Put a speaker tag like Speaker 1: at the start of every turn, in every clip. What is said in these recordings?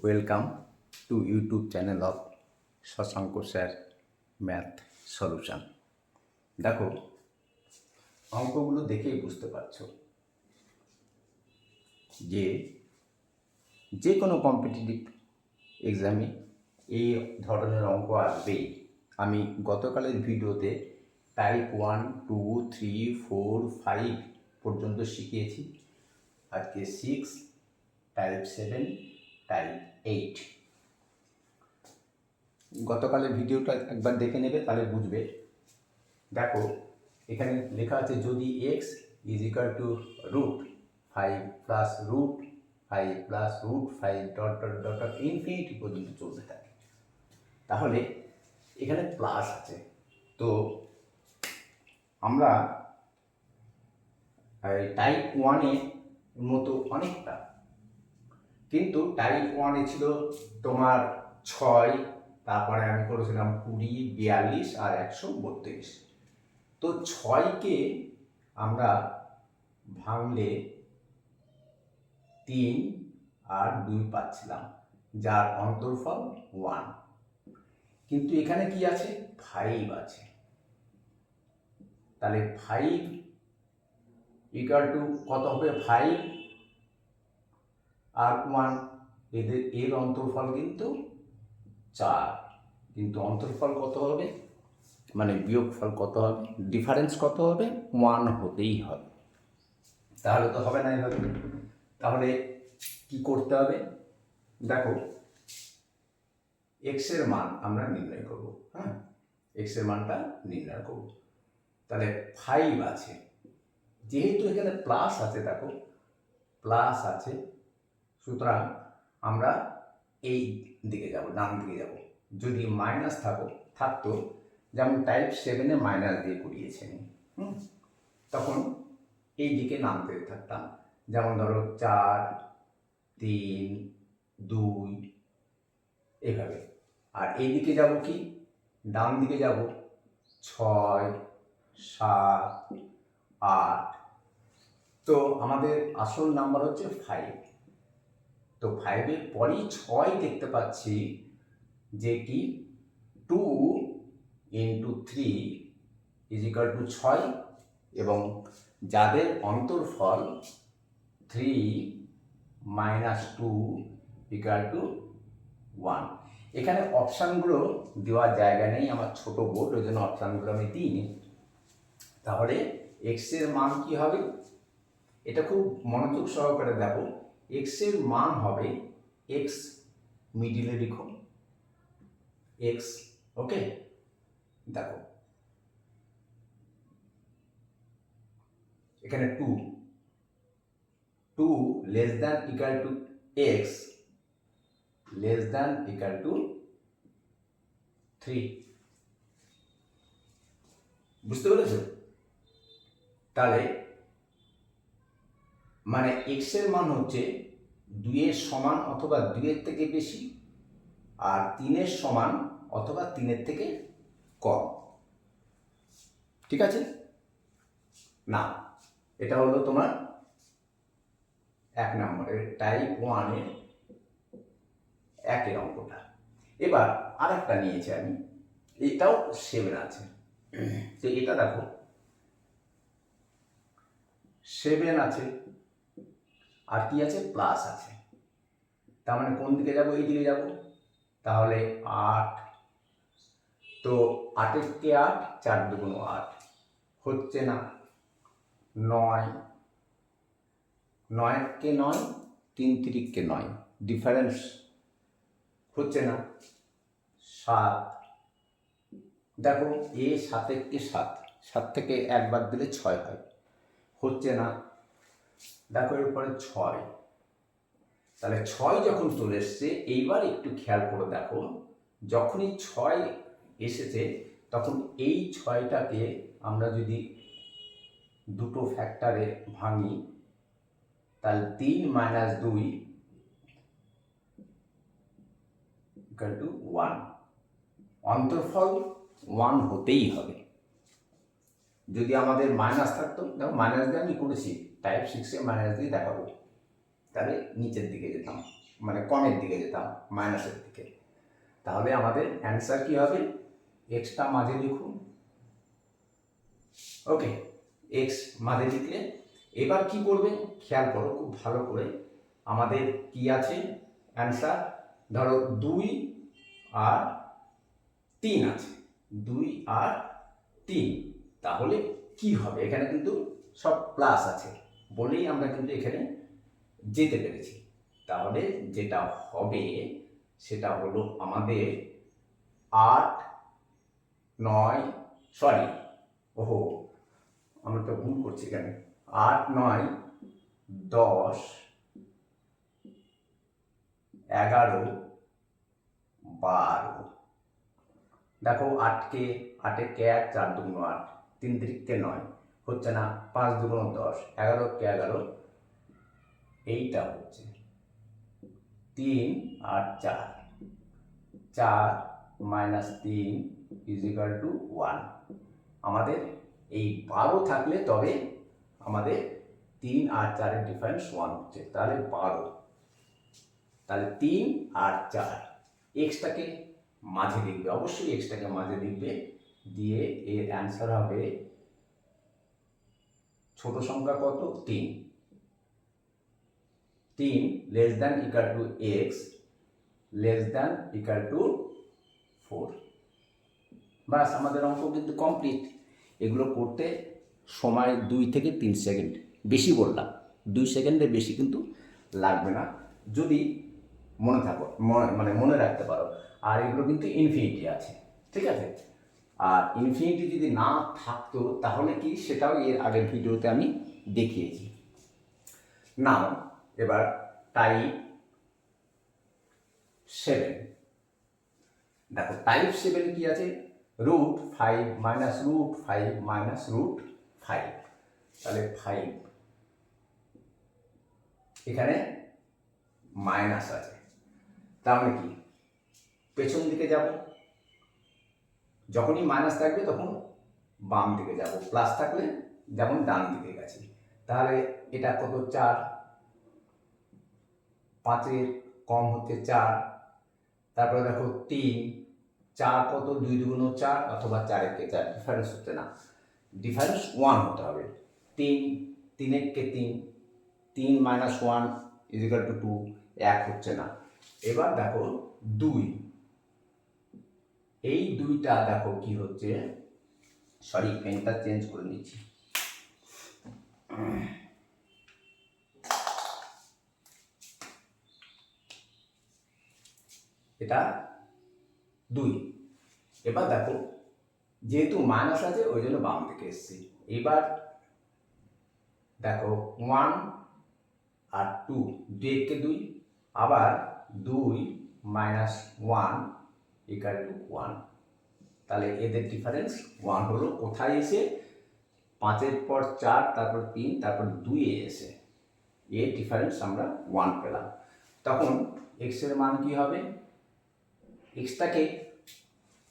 Speaker 1: Welcome to YouTube channel of Shashank sir math solution. দেখো, অঙ্কগুলো দেখেই বুঝতে পারছো যে যে কোনো কম্পিটিটিভ এক্সামে এই ধরনের অঙ্ক আসবেই। আমি গতকালের ভিডিওতে টাইপ 1, 2, 3, 4, 5 পর্যন্ত শিখিয়েছি। আজকে 6, টাইপ 7, টাইপ 8। গতকালের ভিডিওটা একবার দেখে নেবে, তাহলে বুঝবে। দেখো, এখানে লেখা আছে যদি x is equal to √5 plus √5 plus √5 dot dot dot dot infinity পর্যন্ত চলতে থাকে, তাহলে এখানে প্লাস আছে। তো আমরা টাইপ 1-এর মতো অনেকটা, কিন্তু টাইপ 1-এ ছিল তোমার 6, তারপরে আমি করেছিলাম 20, 42 আর 132। তো 6কে আমরা ভাঙলে 3 আর 2 পাচ্ছিলাম, যার অন্তর্ফল 1। কিন্তু এখানে কি আছে? 5 আছে। তাহলে 5 ইকুয়াল টু কত হবে? 5 আর 1, এর অন্তর্ফল কিন্তু 4। কিন্তু অন্তর্ফল কত হবে, মানে বিয়োগফল কত হবে, ডিফারেন্স কত হবে? 1 হতেই হবে। তাহলে তো হবে না এভাবে। তাহলে কি করতে হবে? দেখো, এক্স এর মান আমরা নির্ণয় করব। হ্যাঁ, এক্স এর মানটা নির্ণয় করব। তাহলে 5 আছে, যেহেতু এখানে প্লাস আছে, দেখো প্লাস আছে, সুতরাং আমরা এই দিকে যাব, ডান দিকে যাব। যদি মাইনাস থাকতো, যেমন টাইপ 7-এ মাইনাস দিয়ে করিয়েছেন, তখন এই দিকে নামতে থাকতাম। যেমন ধরো 4, 3, 2 এভাবে। আর এই দিকে যাব কি? ডান দিকে যাব 6, 7, 8। তো আমাদের আসল নাম্বার হচ্ছে 5। তো 5-এর পরেই 6 দেখতে পাচ্ছি, যে কি 2 × 3 = 6, এবং যাদের অন্তর্ফল 3 - 2 = 1। এখানে অপশানগুলো দেওয়ার জায়গা নেই, আমার ছোট বোর্ড, ওই জন্য অপশানগুলো আমি দিইনি। তাহলে এক্স এর মান কি হবে? এটা খুব মনোযোগ সহকারে দেখো। এক্স এর মান হবে, এক্স মিডিলে লিখো, এক্স, ওকে। দেখো এখানে 2 less than equal to x less than equal to 3। বুঝতে পেরেছো? তাহলে মানে এক্স এর মান হচ্ছে 2-এর সমান অথবা 2-এর থেকে বেশি, আর 3-এর সমান অথবা 3-এর থেকে কম। ঠিক আছে না? এটা হলো তোমার 1 নম্বরের টাইপ 1-এর 1-এর অঙ্কটা। এবার আরেকটা নিয়েছি আমি, এটাও 7 আছে। তো এটা দেখো 7 আছে, আর কি আছে? প্লাস আছে। তার মানে কোন দিকে যাব? এই দিকে যাব। তাহলে 8, তো 8-এর কে 8, 4 × 2 = 8, হচ্ছে না। 9, 9-এর কে 9, 3 × 3 = 9, ডিফারেন্স হচ্ছে না। 7, দেখো এ 7-এর কে 7, 7 থেকে 1 বাদ দিলে 6 হয়, হচ্ছে না। দেখো এরপরে 6, তাহলে 6 যখন চলে এসছে, এইবার একটু খেয়াল করে দেখো, যখনই 6 এসেছে, তখন এই 6টাকে আমরা যদি দুটো ফ্যাক্টরে ভাঙি, তাহলে 3 - 2 = 1। অন্তর্ফল 1 হতেই হবে। যদি আমাদের মাইনাস থাকতো, দেখো মাইনাস দিয়ে আমি করেছি, টাইপ 6-এ মাইনাস দিয়ে দেখাবো, তাহলে নিচের দিকে যেতাম। মানে কমের দিকে যেতাম, মাইনাসের দিকে। তাহলে আমাদের অ্যান্সার কি হবে? এক্সটা মাঝে লিখুন। ওকে, এক্স মাঝে লিখলে এবার কি করবে খেয়াল করো খুব ভালো করে। আমাদের কি আছে অ্যান্সার? ধরো 2 আর 3 আছে, 2 আর 3। তাহলে কি হবে? এখানে কিন্তু সব প্লাস আছে বলেই আমরা কিন্তু এখানে যেতে পেরেছি। তাহলে যেটা হবে সেটা হলো আমাদের 8, 9, সরি, ওহো আমরা তো ভুল করছি এখানে। 8, 9, 10, 11, 12। দেখো 8কে 8 4 2 8, 3 3 9 হচ্ছে না, 5 2 10, 11 11, এইটা হচ্ছে 3 আর 4, 4 মাইনাস 3 ইজ ইকাল টু 1। আমাদের এই 12 থাকলে তবে আমাদের 3 আর 4-এর ডিফারেন্স 1 হচ্ছে, তাহলে 12। তাহলে 3 আর 4, এক্সটাকে মাঝে লিখবে, অবশ্যই এক্সটাকে মাঝে লিখবে, দিয়ে এর অ্যান্সার হবে ছোট সংখ্যা কত? 3। 3 less than equal to x less than equal to 4। বাস আমাদের অঙ্ক কিন্তু কমপ্লিট। এগুলো করতে সময় 2 থেকে 3 সেকেন্ড, বেশি বললাম 2 সেকেন্ডের বেশি কিন্তু লাগবে না, যদি মনে থাকো, মানে মনে রাখতে পারো। আর এগুলো কিন্তু ইনফিনিটি আছে, ঠিক আছে? আর ইনফিনিটি যদি না থাকতো তাহলে কি, সেটাও এর আগের ভিডিওতে আমি দেখিয়েছি। নাও এবার টাইপ 7। দেখো টাইপ 7 কি আছে? √5 মাইনাস √5 মাইনাস √5। তাহলে 5 এখানে মাইনাস আছে, তাহলে কি পেছন দিকে যাব, যখনই মাইনাস থাকবে তখন বাম দিকে যাব, প্লাস থাকলে যেমন ডান দিকে গেছি। তাহলে এটা কত? 4, 5-এর কম হচ্ছে 4। তারপরে দেখো 3, 4 কত? 2 2 4 অথবা 4-এর 4, ডিফারেন্স হচ্ছে না, ডিফারেন্স 1 হতে হবে। 3 3-এর 3, 3 মাইনাস 1 ইজ ইকাল টু 2, 1 হচ্ছে না। এবার দেখো 2, এই 2টা দেখো কি হচ্ছে, সরি পেনটা চেঞ্জ করে নিচ্ছি। এটা 2। এবার দেখো যেহেতু মাইনাস আছে ওই জন্য বাম দিকে এসছি। এবার দেখো 1 আর 2, 2 2, আবার 2 মাইনাস 1 ইকাল টু 1। তাহলে এদের ডিফারেন্স 1 হলো। কোথায় এসে? 5-এর পর 4, তারপর 3, তারপর 2-এ এসে এর ডিফারেন্স আমরা 1 পেলাম। তখন এক্সের মান কি হবে? এক্সটাকে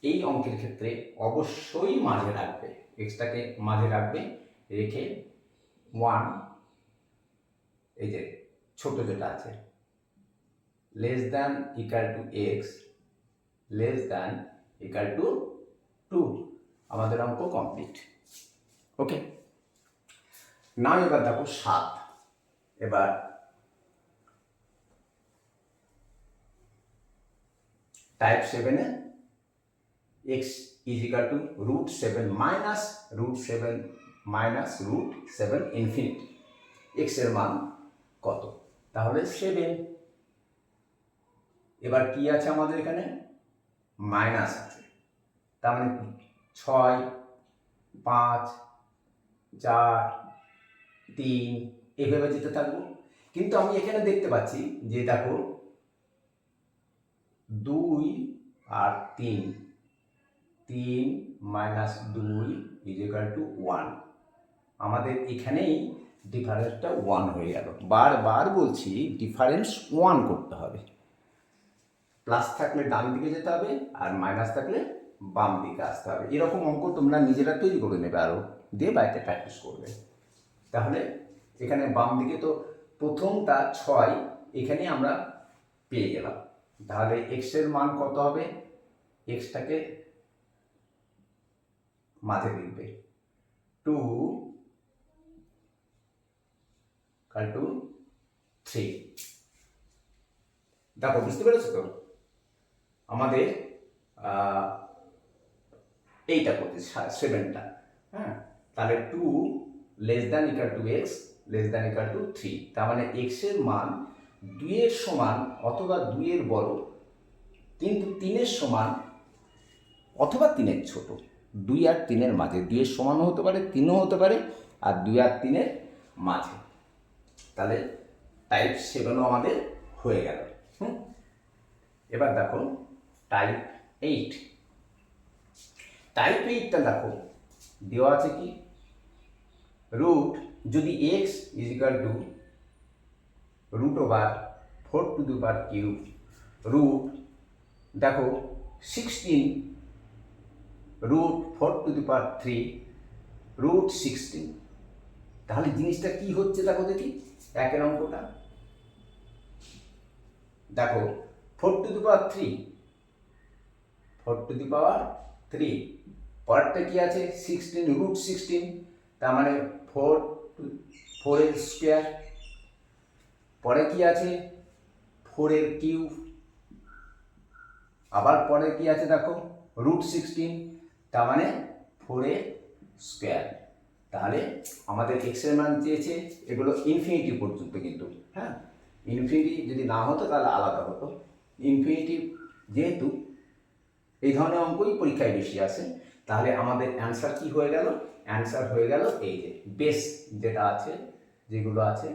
Speaker 1: এই অঙ্কের ক্ষেত্রে অবশ্যই মাঝে রাখবে, এক্সটাকে মাঝে রাখবে, রেখে 1, এই যে ছোট যেটা আছে, less than equal to x less than equal to 2। আমাদের অঙ্ক কমপ্লিট। ওকে, না এবার দেখো 7। এবার টাইপ 7-এ X is equal to √7 minus √7 minus √7 infinity. এক্সের মান কত? তাহলে 7। এবার কি আছে আমাদের এখানে? মাইনাস আছে, তার মানে 6, 5, 4, 3 এভাবে যেতে থাকবো। কিন্তু আমি এখানে দেখতে পাচ্ছি যে দেখো 2 আর 3, 3 মাইনাস 2 ইজ ইকাল টু 1। আমাদের এখানেই ডিফারেন্সটা 1 হয়ে গেল। বারবার বলছি ডিফারেন্স 1 করতে হবে, প্লাস থাকলে ডান দিকে যেতে হবে আর মাইনাস থাকলে বাম দিকে আসতে হবে। এরকম অঙ্ক তোমরা নিজেরা তৈরি করে নেবে, আরও দিয়ে বাড়িতে প্র্যাকটিস করবে। তাহলে এখানে বাম দিকে তো প্রথমটা 6, এখানে আমরা পেয়ে গেলাম। তাহলে এক্সের মান কত হবে, এক্সটাকে মাঝে লিখবে 2 = 3। দেখো বুঝতে পেরেছো তো, আমাদের এইটা করতে 7টা, হ্যাঁ। তাহলে 2 <= x <= 3, তার মানে x এর মান 2 এর সমান অথবা 2 এর বড়, কিন্তু 3 এর সমান অথবা 3 এর ছোট। 2 আর 3 এর মাঝে, 2 এর সমানও হতে পারে, 3ও হতে পারে, আর 2 আর 3 এর মাঝে। তাহলে টাইপ 7ও আমাদের হয়ে গেল। এবার দেখো টাইপ 8। টাইপ 8টা দেখো দেওয়া আছে কি, রুট যদি x = √4³ রুট দেখো 16 √4³ √16। তাহলে জিনিসটা কি হচ্ছে দেখো দেখি, একের অঙ্কটা দেখো 4³ পরেরটা কি আছে 16 √16, তার মানে 4 এর স্কোয়ার। পরে কি আছে 4 এর কিউব, আবার পরে কি আছে দেখো √16, তার মানে 4 এর স্কোয়ার। তাহলে আমাদের এক্স এর মান চেয়েছে, এগুলো ইনফিনিটি পর্যন্ত কিন্তু, হ্যাঁ। ইনফিনিটি যদি না হতো তাহলে আলাদা হতো। ইনফিনিটি যেহেতু এই ধরনের অঙ্কই পরীক্ষায় বেশি আসে, তাহলে আমাদের অ্যান্সার কি হয়ে গেল, অ্যান্সার হয়ে গেল এই যে বেস যেটা আছে, যেগুলো আছে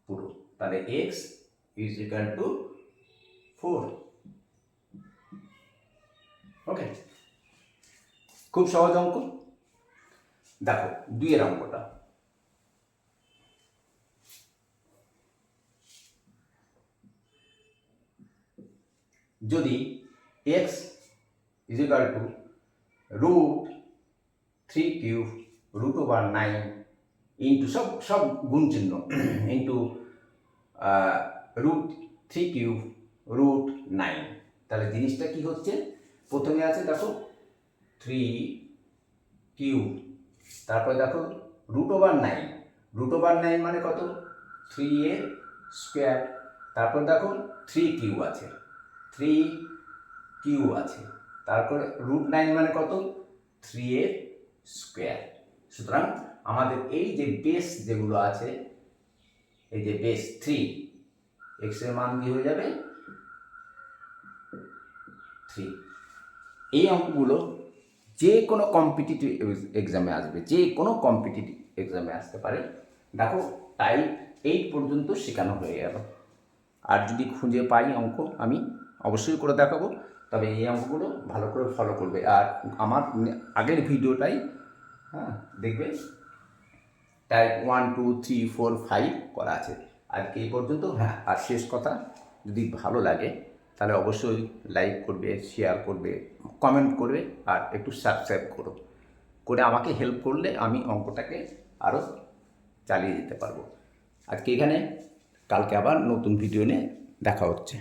Speaker 1: পুরো। তাহলে x = 4। ওকে, খুব সহজ অঙ্ক। দেখো 2 এর অঙ্কটা, যদি x = √3³ √9 ইন্টু সব গুণ চিহ্ন ইন্টু √3³ √9, তাহলে জিনিসটা কি হচ্ছে, প্রথমে আছে দেখো 3³ তারপরে দেখো √9, √9 মানে কত 3 এর স্কোয়ার, তারপর দেখো 3³ আছে, 3³ আছে, তারপরে √9 মানে কত 3 এর স্কোয়ার। সুতরাং আমাদের এই যে বেস যেগুলো আছে, এই যে বেস 3, এক্স এর মান কি হয়ে যাবে 3। এই অঙ্কগুলো যে কোনো কম্পিটিটিভ এক্সামে আসবে, যে কোনো কম্পিটিটিভ এক্সামে আসতে পারে। দেখো টাইপ 8 পর্যন্ত শেখানো হয়ে গেল। আর যদি খুঁজে পাই অঙ্ক আমি অবশ্যই করে দেখাবো, তবে এই অঙ্কগুলো ভালো করে ফলো করবে। আর আমার আগের ভিডিওটাই, হ্যাঁ, দেখবে টাইপ 1 2 3 4 5 করা আছে। আজকে এই পর্যন্ত, হ্যাঁ। আর শেষ কথা, যদি ভালো লাগে তাহলে অবশ্যই লাইক করবে, শেয়ার করবে, কমেন্ট করবে, আর একটু সাবস্ক্রাইব করে আমাকে হেল্প করলে আমি অঙ্কটাকে আরও চালিয়ে যেতে পারবো। আজকে এখানে, কালকে আবার নতুন ভিডিও নিয়ে দেখা হচ্ছে।